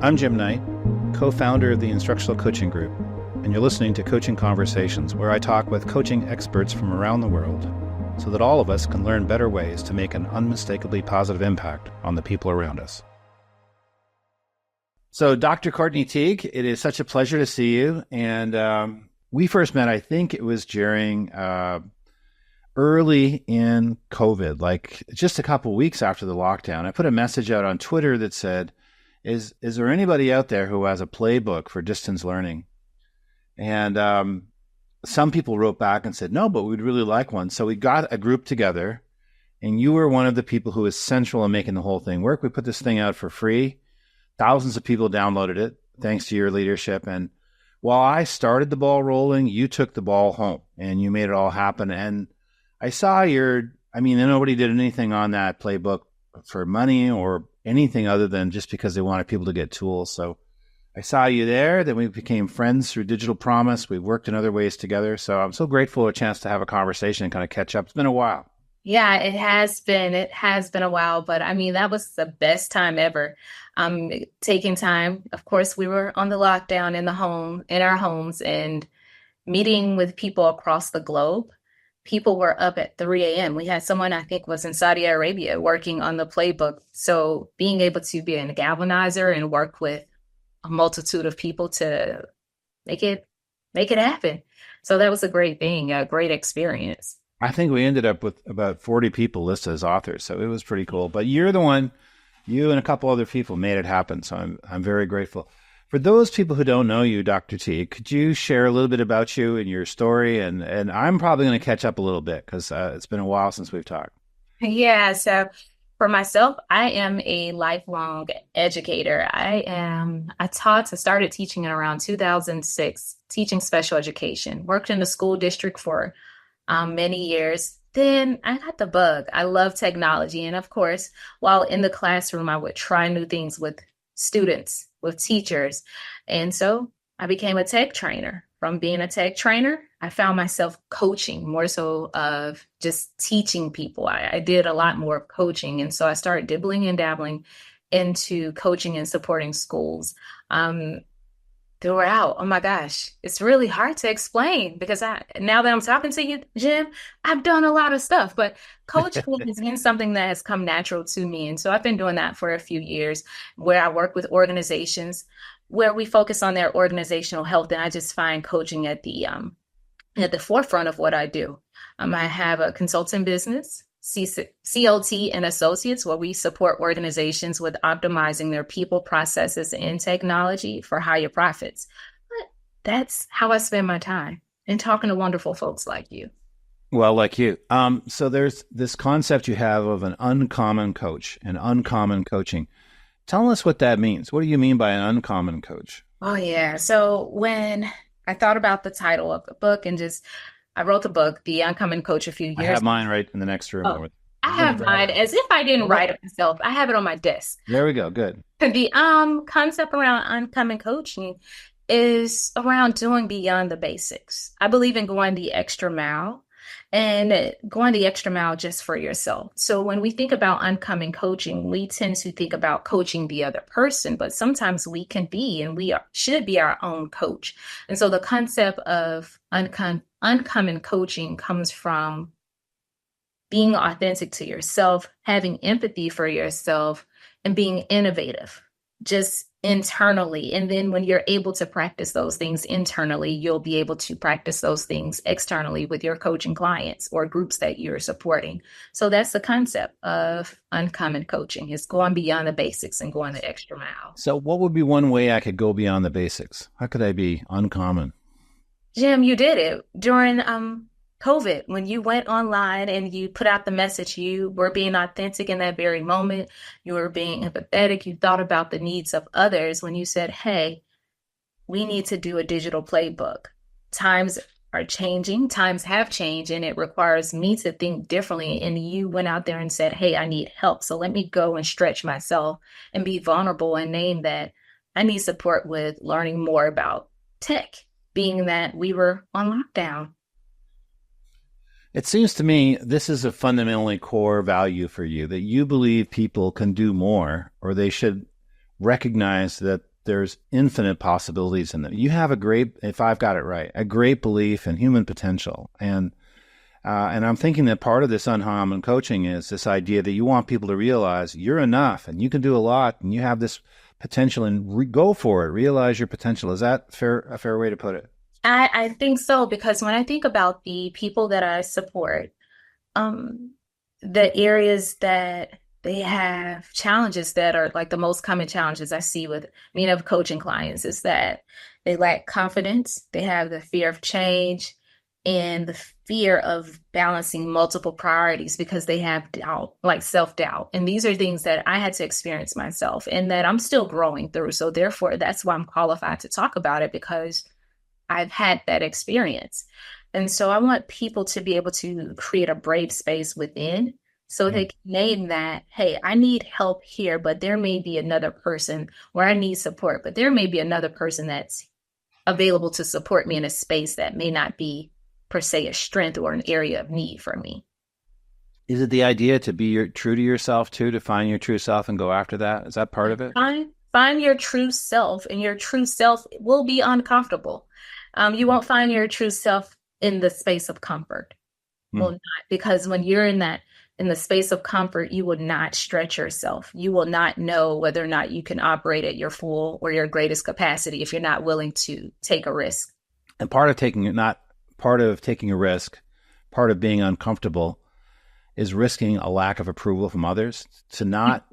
I'm Jim Knight, co-founder of the Instructional Coaching Group, and you're listening to Coaching Conversations, where I talk with coaching experts from around the world so that all of us can learn better ways to make an unmistakably positive impact on the people around us. So, Dr. Courtney Teague, it is such a pleasure to see you. And we first met, I think it was during early in COVID, like just a couple of weeks after the lockdown. I put a message out on Twitter that said, is there anybody out there who has a playbook for distance learning? And some people wrote back and said, no, but we'd really like one. So we got a group together, and you were one of the people who was central in making the whole thing work. We put this thing out for free. Thousands of people downloaded it, thanks to your leadership. And while I started the ball rolling, you took the ball home and you made it all happen. And I saw nobody did anything on that playbook for money or anything other than just because they wanted people to get tools. So I saw you there. Then we became friends through Digital Promise. We've worked in other ways together. So I'm so grateful for a chance to have a conversation and kind of catch up. It's been a while. Yeah, it has been. It has been a while, but that was the best time ever. Taking time. Of course, we were on the lockdown in our homes, and meeting with people across the globe. People were up at 3 a.m. We had someone, I think, was in Saudi Arabia working on the playbook. So being able to be a galvanizer and work with a multitude of people to make it happen. So that was a great thing, a great experience. I think we ended up with about 40 people listed as authors, so it was pretty cool. But you're the one, you and a couple other people made it happen, so I'm very grateful. For those people who don't know you, Dr. T, could you share a little bit about you and your story? And I'm probably going to catch up a little bit because it's been a while since we've talked. Yeah, so for myself, I am a lifelong educator. I started teaching in around 2006, teaching special education, worked in the school district for many years. Then I got the bug. I love technology. And of course, while in the classroom, I would try new things with students, with teachers. And so I became a tech trainer. From being a tech trainer, I found myself coaching more so of just teaching people. I did a lot more of coaching. And so I started dibbling and dabbling into coaching and supporting schools. Throughout. Oh my gosh, it's really hard to explain because now that I'm talking to you, Jim, I've done a lot of stuff, but coaching has been something that has come natural to me. And so I've been doing that for a few years where I work with organizations where we focus on their organizational health. And I just find coaching at the forefront of what I do. I have a consulting business, COT and Associates, where we support organizations with optimizing their people, processes, and technology for higher profits. But that's how I spend my time, and talking to wonderful folks like you. Well, like you. So there's this concept you have of an uncommon coach and uncommon coaching. Tell us what that means. What do you mean by an uncommon coach? Oh, yeah. So when I thought about the title of the book I wrote the book, The Uncommon Coach, a few years ago. I have mine right in the next room. Oh, I have mine as if I didn't write it myself. I have it on my desk. There we go. Good. The concept around uncommon coaching is around doing beyond the basics. I believe in going the extra mile and going the extra mile just for yourself. So when we think about uncommon coaching, we tend to think about coaching the other person, but sometimes we can be and should be our own coach. And so the concept of uncommon coaching comes from being authentic to yourself, having empathy for yourself, and being innovative just internally. And then when you're able to practice those things internally, you'll be able to practice those things externally with your coaching clients or groups that you're supporting. So that's the concept of uncommon coaching, is going beyond the basics and going the extra mile. So what would be one way I could go beyond the basics? How could I be uncommon? Jim, you did it during COVID, when you went online and you put out the message. You were being authentic in that very moment. You were being empathetic. You thought about the needs of others when you said, hey, we need to do a digital playbook. Times are changing. Times have changed, and it requires me to think differently. And you went out there and said, hey, I need help. So let me go and stretch myself and be vulnerable and name that I need support with learning more about tech, being that we were on lockdown. It seems to me this is a fundamentally core value for you, that you believe people can do more, or they should, recognize that there's infinite possibilities in them. You have a great, if I've got it right, a great belief in human potential. And I'm thinking that part of this uncommon coaching is this idea that you want people to realize you're enough and you can do a lot and you have this potential and go for it. Realize your potential. Is that a fair way to put it? I think so, because when I think about the people that I support, um, the areas that they have challenges that are like the most common challenges I see with many of coaching clients is that they lack confidence, they have the fear of change, and the fear of balancing multiple priorities because they have doubt, like self-doubt. And these are things that I had to experience myself and that I'm still growing through. So therefore, that's why I'm qualified to talk about it, because I've had that experience. And so I want people to be able to create a brave space within so they can name that, hey, I need help here, but there may be another person where I need support, but there may be another person that's available to support me in a space that may not be per se a strength or an area of need for me. Is it the idea to be true to yourself too, to find your true self and go after that? Is that part of it? Find your true self, and your true self will be uncomfortable. You won't find your true self in the space of comfort. Will not, because when you're in the space of comfort, you will not stretch yourself. You will not know whether or not you can operate at your full or your greatest capacity if you're not willing to take a risk. And part of taking a risk, part of being uncomfortable is risking a lack of approval from others, to not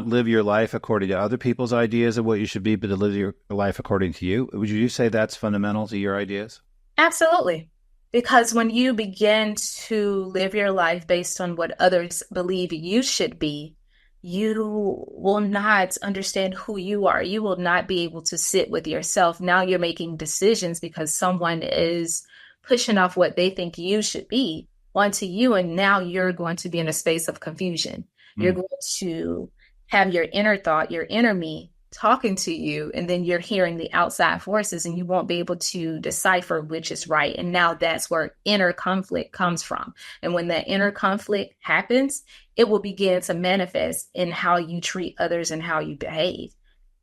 live your life according to other people's ideas of what you should be, but to live your life according to you. Would you say that's fundamental to your ideas? Absolutely. Because when you begin to live your life based on what others believe you should be, you will not understand who you are. You will not be able to sit with yourself. Now you're making decisions because someone is pushing off what they think you should be onto you. And now you're going to be in a space of confusion. You're going to have your inner thought, your inner me talking to you, and then you're hearing the outside forces and you won't be able to decipher which is right. And now that's where inner conflict comes from. And when that inner conflict happens, it will begin to manifest in how you treat others and how you behave,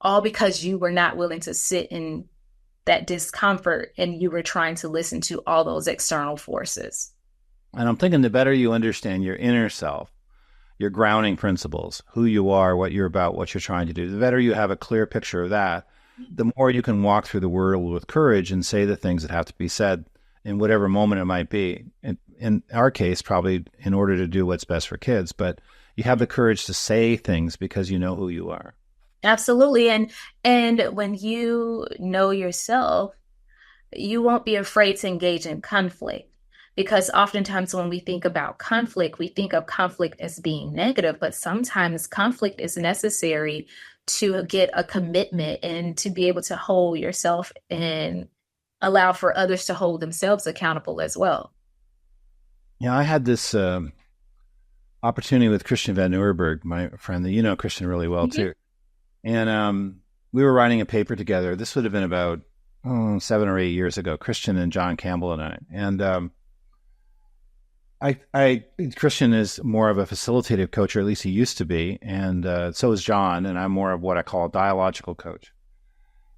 all because you were not willing to sit in that discomfort and you were trying to listen to all those external forces. And I'm thinking the better you understand your inner self, your grounding principles, who you are, what you're about, what you're trying to do, the better you have a clear picture of that, the more you can walk through the world with courage and say the things that have to be said in whatever moment it might be. In our case, probably in order to do what's best for kids, but you have the courage to say things because you know who you are. Absolutely. And when you know yourself, you won't be afraid to engage in conflict. Because oftentimes when we think about conflict, we think of conflict as being negative, but sometimes conflict is necessary to get a commitment and to be able to hold yourself and allow for others to hold themselves accountable as well. Yeah, I had this opportunity with Christian Van Nieuwerburg, my friend, that you know Christian really well too. And we were writing a paper together. This would have been about 7 or 8 years ago, Christian and John Campbell and I. And Christian is more of a facilitative coach, or at least he used to be, and so is John, and I'm more of what I call a dialogical coach.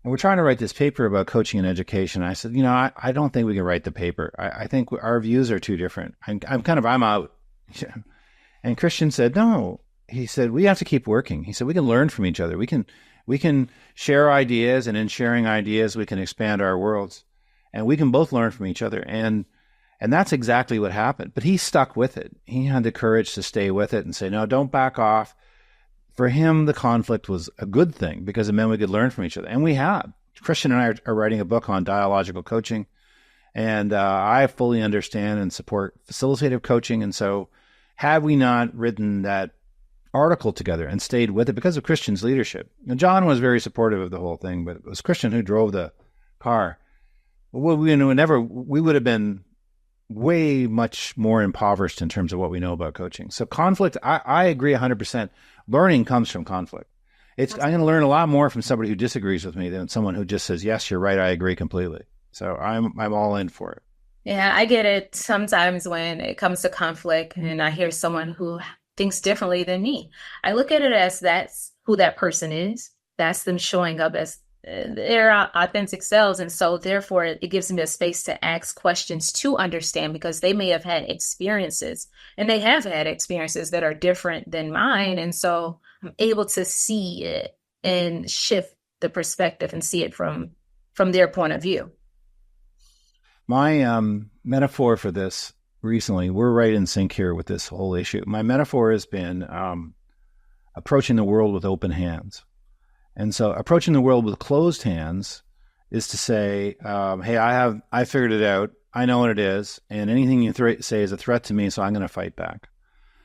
And we're trying to write this paper about coaching and education. I said, I don't think we can write the paper. I think our views are too different. I'm out. And Christian said, no. He said, we have to keep working. He said, we can learn from each other. We can share ideas, and in sharing ideas, we can expand our worlds, and we can both learn from each other. And that's exactly what happened. But he stuck with it. He had the courage to stay with it and say, no, don't back off. For him, the conflict was a good thing because it meant we could learn from each other. And we have. Christian and I are writing a book on dialogical coaching. And I fully understand and support facilitative coaching. And so had we not written that article together and stayed with it because of Christian's leadership, and John was very supportive of the whole thing, but it was Christian who drove the car. Well, we would have been way much more impoverished in terms of what we know about coaching. So conflict, I agree 100%. Learning comes from conflict. I'm going to learn a lot more from somebody who disagrees with me than someone who just says, yes, you're right, I agree completely. So I'm all in for it. Yeah, I get it sometimes when it comes to conflict and I hear someone who thinks differently than me. I look at it as that's who that person is. That's them showing up as their authentic selves. And so therefore it gives me a space to ask questions to understand, because they may have had experiences, and they have had experiences that are different than mine. And so I'm able to see it and shift the perspective and see it from their point of view. My metaphor for this recently, we're right in sync here with this whole issue. My metaphor has been approaching the world with open hands. And so approaching the world with closed hands is to say, hey, I figured it out. I know what it is. And anything you say is a threat to me, so I'm going to fight back.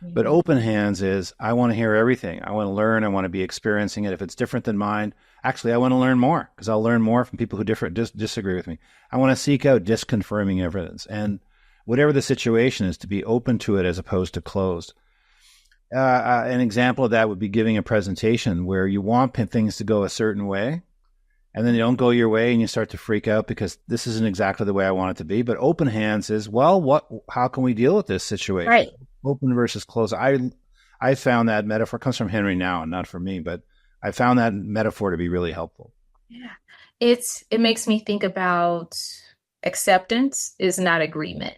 Mm-hmm. But open hands is, I want to hear everything. I want to learn. I want to be experiencing it. If it's different than mine, actually, I want to learn more, because I'll learn more from people who disagree with me. I want to seek out disconfirming evidence. And whatever the situation is, to be open to it as opposed to closed. An example of that would be giving a presentation where you want things to go a certain way, and then they don't go your way, and you start to freak out because this isn't exactly the way I want it to be. But open hands is, well, how can we deal with this situation? Right. Open versus closed. I found that metaphor, comes from Henry Nouwen, not from me, but I found that metaphor to be really helpful. Yeah. It makes me think about acceptance is not agreement.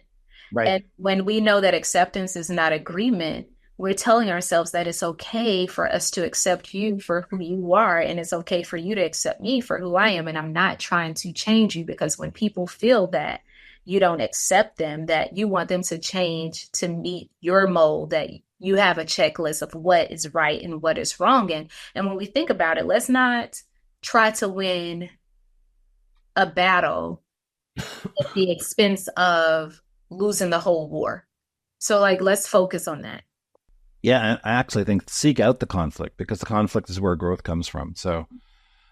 Right. And when we know that acceptance is not agreement, we're telling ourselves that it's okay for us to accept you for who you are, and it's okay for you to accept me for who I am. And I'm not trying to change you, because when people feel that you don't accept them, that you want them to change to meet your mold, that you have a checklist of what is right and what is wrong. And when we think about it, let's not try to win a battle at the expense of losing the whole war. So let's focus on that. Yeah, I actually think seek out the conflict, because the conflict is where growth comes from. So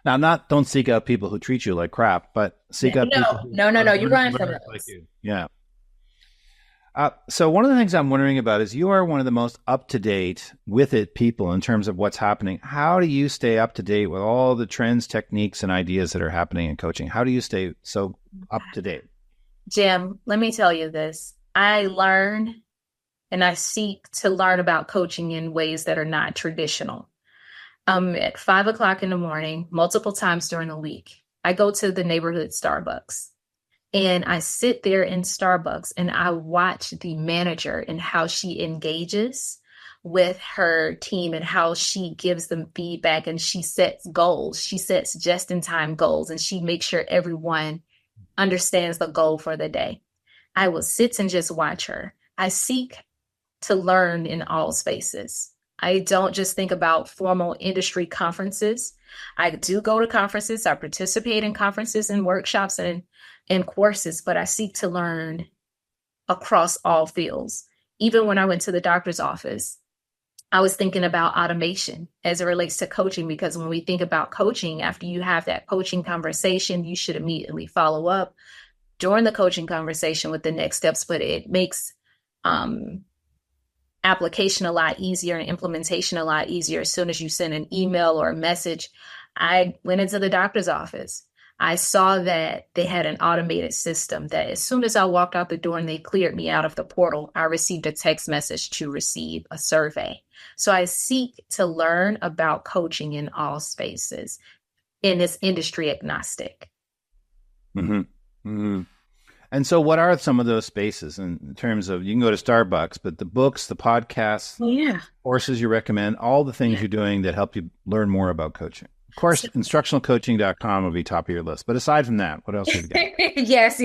now, don't seek out people who treat you like crap, but seek out people who No, you're running from those. Like you. Yeah. So one of the things I'm wondering about is, you are one of the most up-to-date with it people in terms of what's happening. How do you stay up to date with all the trends, techniques, and ideas that are happening in coaching? How do you stay so up to date? Jim, let me tell you this. I learn and I seek to learn about coaching in ways that are not traditional. At 5:00 in the morning, multiple times during the week, I go to the neighborhood Starbucks, and I sit there in Starbucks and I watch the manager and how she engages with her team and how she gives them feedback, and she sets goals. She sets just-in-time goals, and she makes sure everyone understands the goal for the day. I will sit and just watch her. I seek to learn in all spaces. I don't just think about formal industry conferences. I do go to conferences. I participate in conferences and workshops and courses, but I seek to learn across all fields. Even when I went to the doctor's office, I was thinking about automation as it relates to coaching, because when we think about coaching, after you have that coaching conversation, you should immediately follow up during the coaching conversation with the next steps, but it makes application a lot easier and implementation a lot easier as soon as you send an email or a message. I went into the doctor's office. I saw that they had an automated system that as soon as I walked out the door and they cleared me out of the portal, I received a text message to receive a survey. So I seek to learn about coaching in all spaces, and it's industry agnostic. Mm-hmm. Mm-hmm. And so what are some of those spaces in terms of, you can go to Starbucks, but the books, the podcasts, courses you recommend, all the things you're doing that help you learn more about coaching? Of course, instructionalcoaching.com will be top of your list. But aside from that, what else have you got? Yes.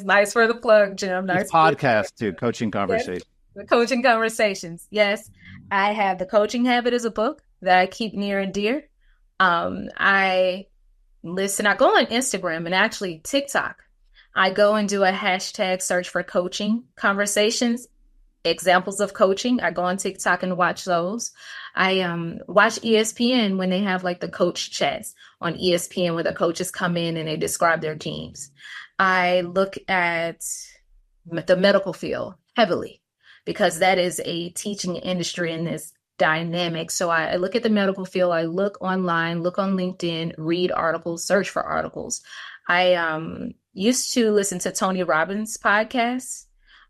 Nice for the plug, Jim. Nice podcast too, Coaching Conversations. Yes. The Coaching Conversations. Yes. I have The Coaching Habit as a book that I keep near and dear. I go on Instagram and actually TikTok. I go and do a hashtag search for coaching conversations, examples of coaching. I go on TikTok and watch those. I watch ESPN when they have the coach chats on ESPN, where the coaches come in and they describe their teams. I look at the medical field heavily, because that is a teaching industry in this dynamic. So I look at the medical field. I look online, look on LinkedIn, read articles, search for articles. I used to listen to Tony Robbins' podcast.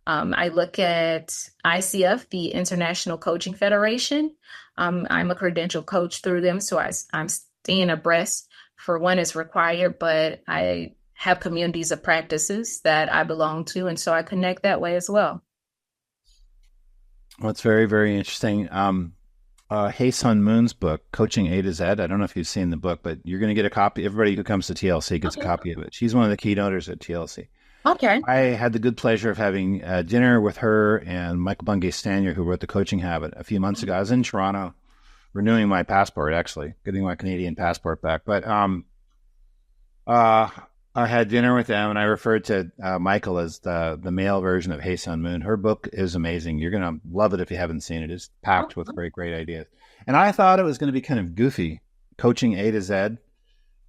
I look at ICF, the International Coaching Federation. I'm a credentialed coach through them, so I'm staying abreast for when it's required, but I have communities of practices that I belong to, and so I connect that way as well. Well, it's very, very interesting. Hey Sun Moon's book, Coaching A to Z. I don't know if you've seen the book, but you're going to get a copy. Everybody who comes to TLC gets a Okay. copy of it. She's one of the keynoters at TLC. Okay. I had the good pleasure of having dinner with her and Michael Bungay Stanier, who wrote The Coaching Habit, a few months ago. I was in Toronto renewing my passport, actually, getting my Canadian passport back. But uh, I had dinner with them, and I referred to Michael as the male version of Hey Sun Moon. Her book is amazing. You're going to love it if you haven't seen it. It's packed with great, great ideas. And I thought it was going to be kind of goofy, coaching A to Z,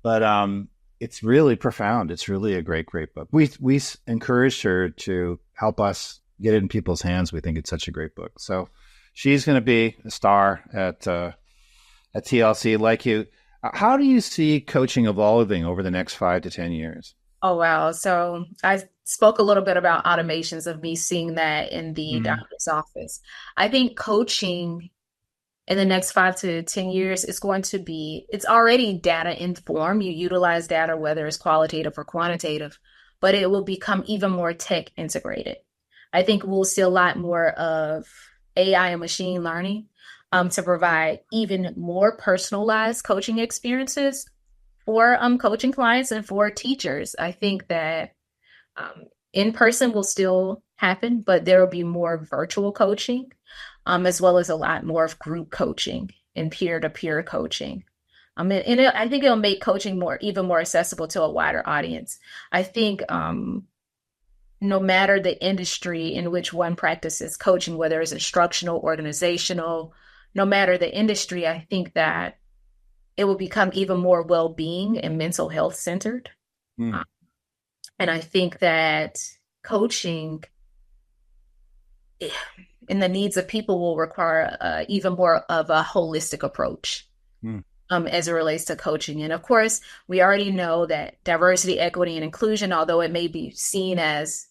but it's really profound. It's really a great, great book. We encouraged her to help us get it in people's hands. We think it's such a great book. So she's going to be a star at TLC, like you. How do you see coaching evolving over the next 5 to 10 years? Oh, wow. So I spoke a little bit about automations of me seeing that in the Mm, doctor's office. I think coaching in the next 5 to 10 years is going to be, it's already data informed. You utilize data, whether it's qualitative or quantitative, but it will become even more tech integrated. I think we'll see a lot more of AI and machine learning to provide even more personalized coaching experiences for coaching clients and for teachers. I think that um, in person will still happen, but there will be more virtual coaching, as well as a lot more of group coaching and peer-to-peer coaching. I think it'll make coaching even more accessible to a wider audience. I think no matter the industry in which one practices coaching, whether it's instructional, organizational, no matter the industry, I think that it will become even more well-being and mental health centered. mm, Uh, And I think that coaching eh, and the needs of people will require even more of a holistic approach mm. as it relates to coaching. And of course, we already know that diversity, equity, and inclusion, although it may be seen as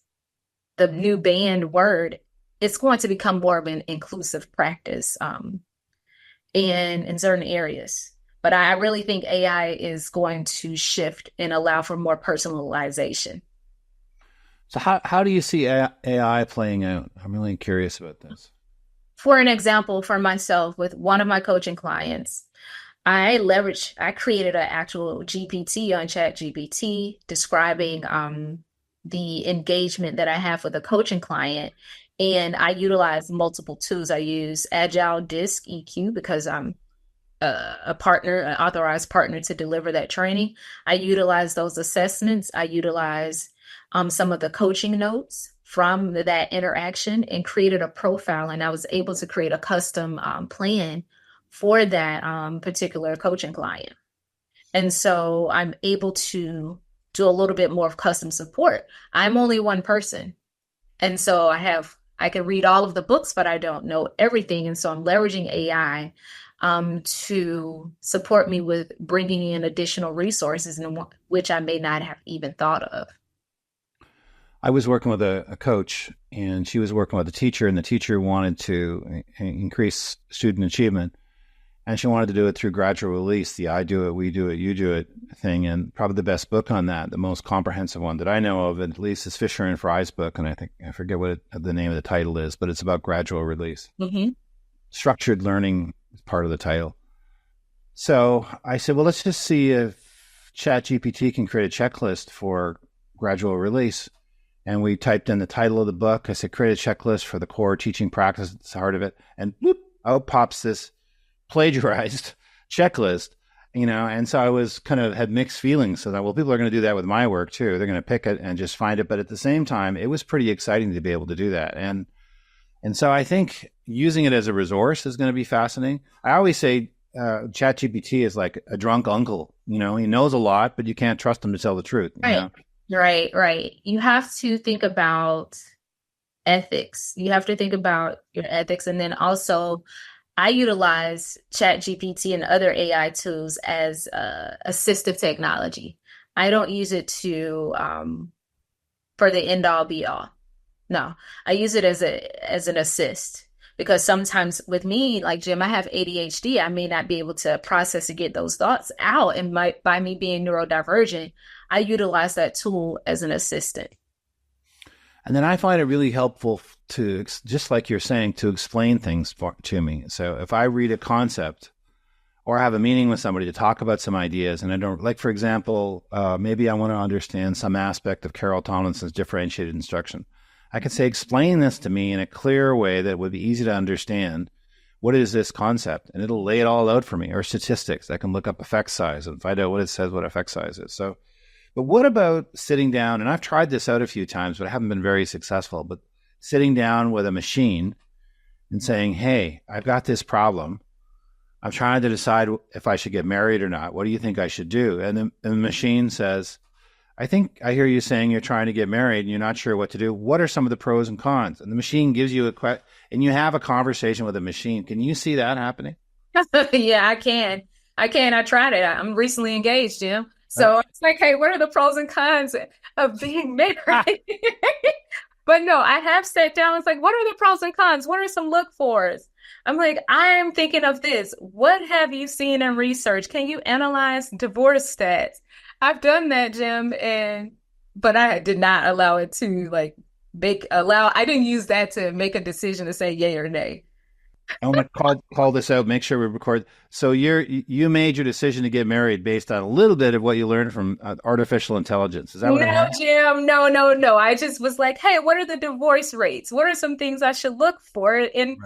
the new banned word, it's going to become more of an inclusive practice in certain areas. But I really think AI is going to shift and allow for more personalization. So how do you see AI playing out? I'm really curious about this. For an example, for myself, with one of my coaching clients, I created an actual GPT on ChatGPT describing the engagement that I have with a coaching client. And I utilize multiple tools. I use Agile Disc EQ because I'm a partner, an authorized partner to deliver that training. I utilize those assessments. I utilize some of the coaching notes from that interaction and created a profile. And I was able to create a custom plan for that particular coaching client. And so I'm able to do a little bit more of custom support. I'm only one person. And so I can read all of the books, but I don't know everything. And so I'm leveraging AI to support me with bringing in additional resources, in which I may not have even thought of. I was working with a coach, and she was working with a teacher, and the teacher wanted to increase student achievement, and she wanted to do it through gradual release, the I do it, we do it, you do it thing. And probably the best book on that, the most comprehensive one that I know of, at least, is Fisher and Fry's book. And I forget what the name of the title is, but it's about gradual release. Mm-hmm. Structured learning is part of the title. So I said, well, let's just see if ChatGPT can create a checklist for gradual release. And we typed in the title of the book. I said, create a checklist for the core teaching practice. It's the heart of it. And whoop, out pops this plagiarized checklist, and so I was kind of had mixed feelings. So that, well, people are going to do that with my work too. They're going to pick it and just find it. But at the same time, it was pretty exciting to be able to do that. And so I think using it as a resource is going to be fascinating. I always say ChatGPT is like a drunk uncle. He knows a lot, but you can't trust him to tell the truth. Right. Right. You have to think about ethics. You have to think about your ethics. And then also, I utilize ChatGPT and other AI tools as assistive technology. I don't use it for the end all be all. No, I use it as an assist because sometimes with me, like Jim, I have ADHD. I may not be able to process and get those thoughts out, and by me being neurodivergent, I utilize that tool as an assistant. And then I find it really helpful to, just like you're saying, to explain things to me. So if I read a concept or have a meeting with somebody to talk about some ideas, and I don't, like, for example, maybe I want to understand some aspect of Carol Tomlinson's differentiated instruction. I could say, explain this to me in a clear way that would be easy to understand. What is this concept? And it'll lay it all out for me. Or statistics. I can look up effect size and find out what it says, what effect size is. So, but what about sitting down? And I've tried this out a few times, but I haven't been very successful. But sitting down with a machine and saying, hey, I've got this problem. I'm trying to decide if I should get married or not. What do you think I should do? And the machine says, I think I hear you saying you're trying to get married and you're not sure what to do. What are some of the pros and cons? And the machine gives you and you have a conversation with a machine. Can you see that happening? Yeah, I can. I tried it. I'm recently engaged, Jim. So it's like, hey, what are the pros and cons of being married? But no, I have sat down. It's like, what are the pros and cons? What are some look fors? I'm like, I'm thinking of this. What have you seen in research? Can you analyze divorce stats? I've done that, Jim, but I did not allow it to I didn't use that to make a decision to say yay or nay. I want to call this out, make sure we record. So you made your decision to get married based on a little bit of what you learned from artificial intelligence. Is that what No, Jim, no. I just was like, hey, what are the divorce rates? What are some things I should look for in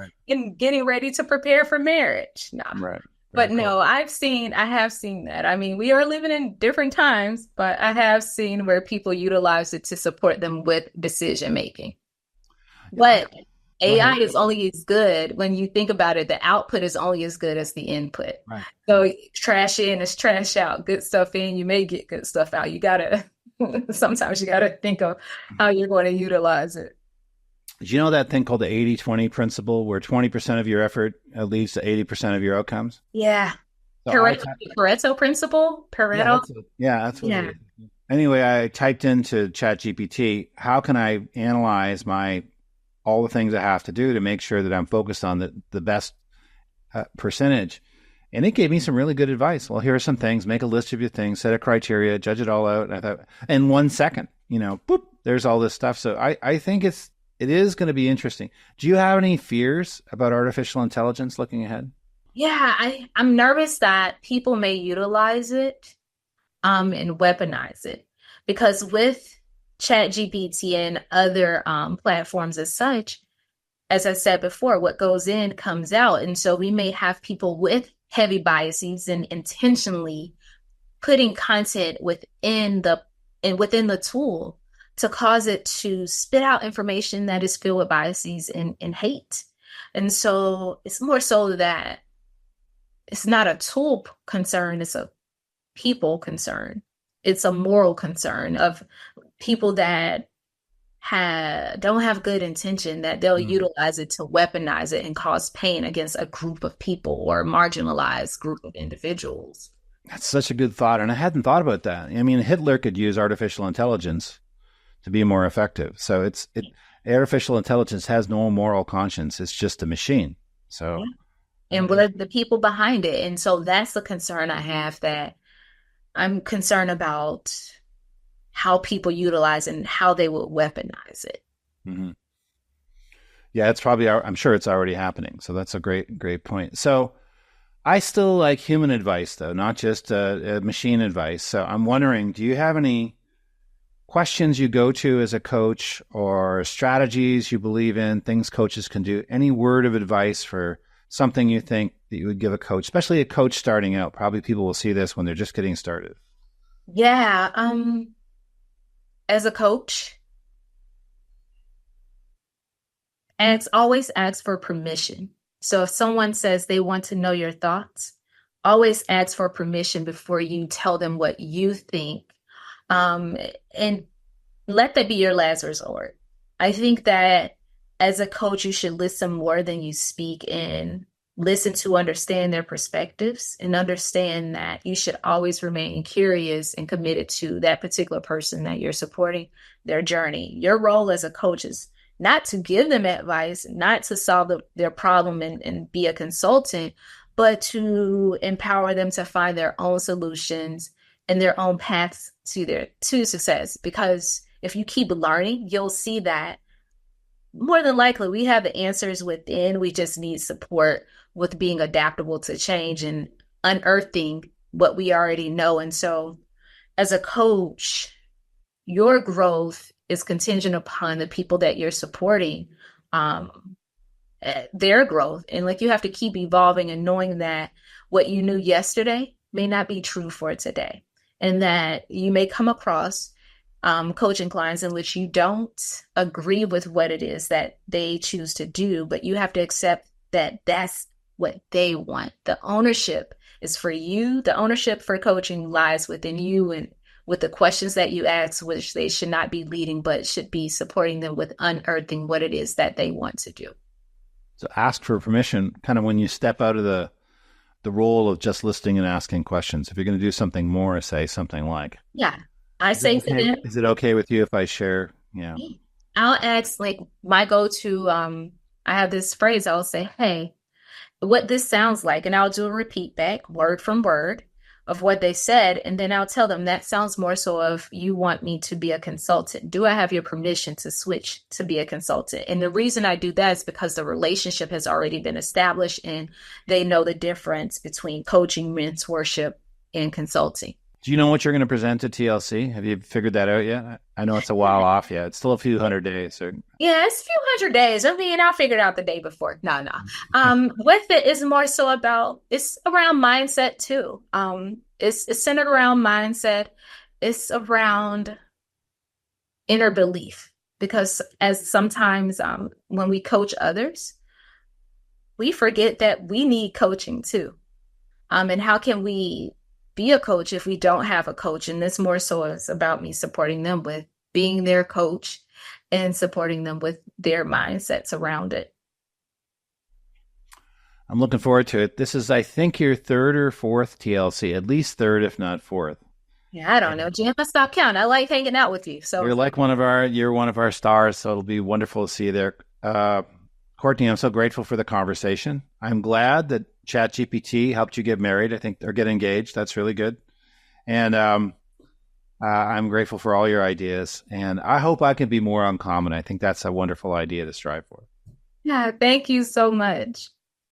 getting ready to prepare for marriage? No. Right. But no, I have seen that. I mean, we are living in different times, but I have seen where people utilize it to support them with decision making. But AI is only as good when you think about it. The output is only as good as the input. Right. So trash in is trash out. Good stuff in, you may get good stuff out. Sometimes you gotta think of how you're going to utilize it. Do you know that thing called the 80-20 principle, where 20% of your effort leads to 80% of your outcomes? Yeah. So Pareto principle? Pareto? Yeah, that's what it is. Anyway, I typed into ChatGPT, how can I analyze all the things I have to do to make sure that I'm focused on the best percentage? And it gave me some really good advice. Well, here are some things. Make a list of your things, set a criteria, judge it all out. And I thought, in 1 second, boop, there's all this stuff. So I think it is going to be interesting. Do you have any fears about artificial intelligence looking ahead? Yeah, I'm nervous that people may utilize it and weaponize it, because with ChatGPT and other platforms as such, as I said before, what goes in comes out. And so we may have people with heavy biases and intentionally putting content within the tool to cause it to spit out information that is filled with biases and hate. And so it's more so that it's not a tool concern, it's a people concern. It's a moral concern of people that don't have good intention, that they'll utilize it to weaponize it and cause pain against a group of people or a marginalized group of individuals. That's such a good thought. And I hadn't thought about that. I mean, Hitler could use artificial intelligence to be more effective. So artificial intelligence has no moral conscience. It's just a machine. So, yeah. And we're the people behind it. And so that's the concern I have, that I'm concerned about how people utilize it and how they will weaponize it. Mm-hmm. Yeah, it's probably, I'm sure it's already happening. So that's a great point. So I still like human advice, though, not just machine advice. So I'm wondering, do you have any questions you go to as a coach, or strategies you believe in, things coaches can do? Any word of advice for something you think that you would give a coach, especially a coach starting out? Probably people will see this when they're just getting started. Yeah. As a coach, always ask for permission. So if someone says they want to know your thoughts, always ask for permission before you tell them what you think. And let that be your last resort. I think that as a coach, you should listen more than you speak, and listen to understand their perspectives, and understand that you should always remain curious and committed to that particular person that you're supporting, their journey. Your role as a coach is not to give them advice, not to solve their problem and be a consultant, but to empower them to find their own solutions and their own paths to success. Because if you keep learning, you'll see that more than likely we have the answers within. We just need support with being adaptable to change and unearthing what we already know. And so as a coach, your growth is contingent upon the people that you're supporting, um, their growth. And like you have to keep evolving and knowing that what you knew yesterday may not be true for today. And that you may come across coaching clients in which you don't agree with what it is that they choose to do, but you have to accept that that's what they want. The ownership is for you. The ownership for coaching lies within you and with the questions that you ask, which they should not be leading, but should be supporting them with unearthing what it is that they want to do. So ask for permission kind of when you step out of the role of just listening and asking questions. If you're going to do something more, say something like, Yeah. I say to them, is it okay with you if I share? Yeah. I'll ask, like, my go-to, I have this phrase, I'll say, hey, what this sounds like, and I'll do a repeat back, word from word, of what they said, and then I'll tell them that sounds more so of you want me to be a consultant. Do I have your permission to switch to be a consultant? And the reason I do that is because the relationship has already been established and they know the difference between coaching, mentorship, and consulting. Do you know what you're going to present to TLC? Have you figured that out yet? I know it's a while off yet. It's still a few hundred days. So. Yeah, it's a few hundred days. I mean, I figured out the day before. No. With it is more so about, it's around mindset too. It's centered around mindset. It's around inner belief, because as sometimes when we coach others, we forget that we need coaching too. And how can we be a coach if we don't have a coach? And this more so is about me supporting them with being their coach and supporting them with their mindsets around it. I'm looking forward to it. This is, I think, your third or fourth TLC, at least third, if not fourth. Yeah, I don't know, Jim. I stopped counting. I like hanging out with you. So you're one of our stars. So it'll be wonderful to see you there. Courtney, I'm so grateful for the conversation. I'm glad that ChatGPT helped you get married. I think, or get engaged. That's really good. And I'm grateful for all your ideas. And I hope I can be more uncommon. I think that's a wonderful idea to strive for. Yeah, thank you so much.